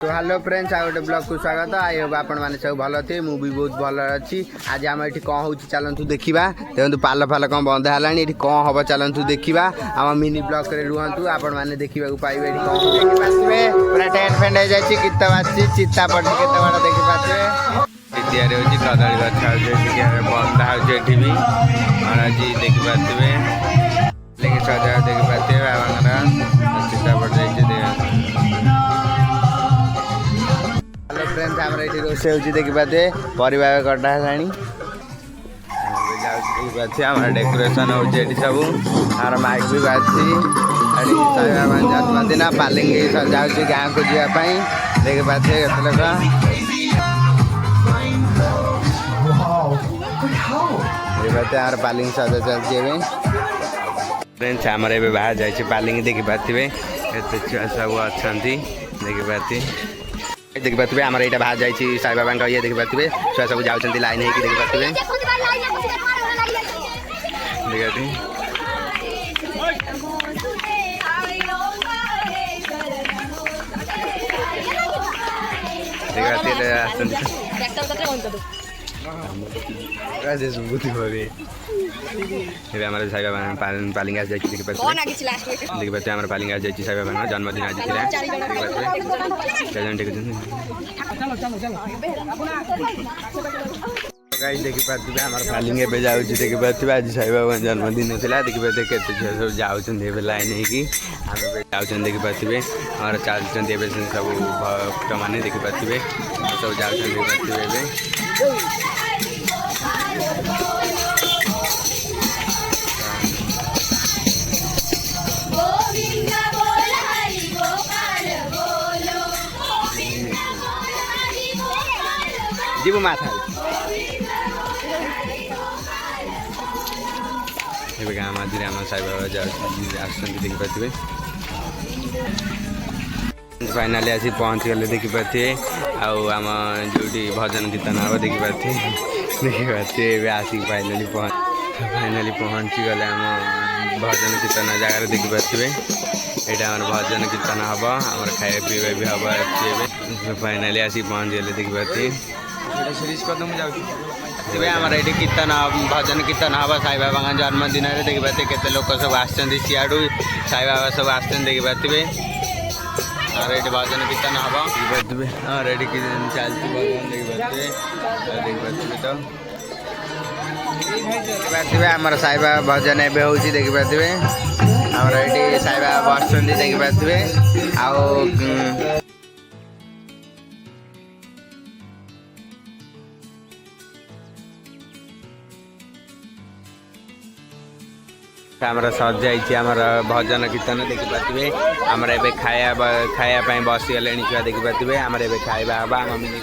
तो hello friends आ गोटे blog को स्वागत। आई होप आपण मैंने सब भल थे मु भी बहुत भल अच्छी। आज आम ये कौन हो चलतु देखा देखो पाल फाल कौन बंधा है ये कौन हम चलतु देखा आम मिनी ब्लॉक रे रुहतु आपण मैंने देखा पाइबे देखिए पूरा टेंट फेंट हो जाए गीत बाजी चिता पड़ी केते बड़ा देखिपारे तैयारी हो कदली गछ बंधा होती भी और आज देखिपारे लेकिन सजा देखिपारे बाबा चिता पड़ जाइए। हेलो फ्रेंड्स आम ये रोसे हो देखिपारे परिवा कटा है आम डेकोरेशन हो सब आम माइक भी बाजी जन्मदिन पालिंग सजा गाँव को जावाई देखिपारे केत लोग आर पालिंग सजा चलती फ्रेंड्स आमर ए बाहर जाइए पालिंग देखिपारे एत छुआ सब अच्छा देखिपारे आमर यहाँ बाहर जाइए साई बाबा ये देखिपारे छुआ सब जाऊँ लाइन हो देखिपारे साई बाबा पालिंग आज देखिए देखिए पालिंग आज साई बाबा जन्मदिन आज देखिपारे आम पालिंग ए जाऊँ देखिपारे आज साई बाबा जन्मदिन होता देखिपारे केते सब जाऊँ लाइन हो जाऊँ देखिपारे और चलते सब भक्त मैंने देखिपारे सब जाऊँ देखिपारे जीव माथा गाँव मझे आम साई बाबा देखिपारे फाइनाली आसी पहुँच गले देखिपारे आम जो भजन कीर्तन हम देखिपारे आसिक फाइनाली पहुँची गले आम भजन कीर्तन जगार देखिपारे यहाँ आम भजन कीर्तन हम आम खाया पीवा भी हम फाइनाली आसिक पहुँच गले देखिपारे आमर ये कीर्तन भजन कीर्तन हम साई बाबा जन्मदिन में देखिपारे केते लोक सब आड़ू साई बाबा सब आसते देखिपारे और ये भजन कीर्तन हम और ये चलती भजन देखिपारे आमर साई बाबा भजन एवं हो देखिपारे आमर ये साई बाबा बस देखिपारे आमर सजाई आमर भजन कीर्तन देखिपारे आमर ए खाया बसीगले छुआ देखिपारे आमर ए खाଇବା हम मिनी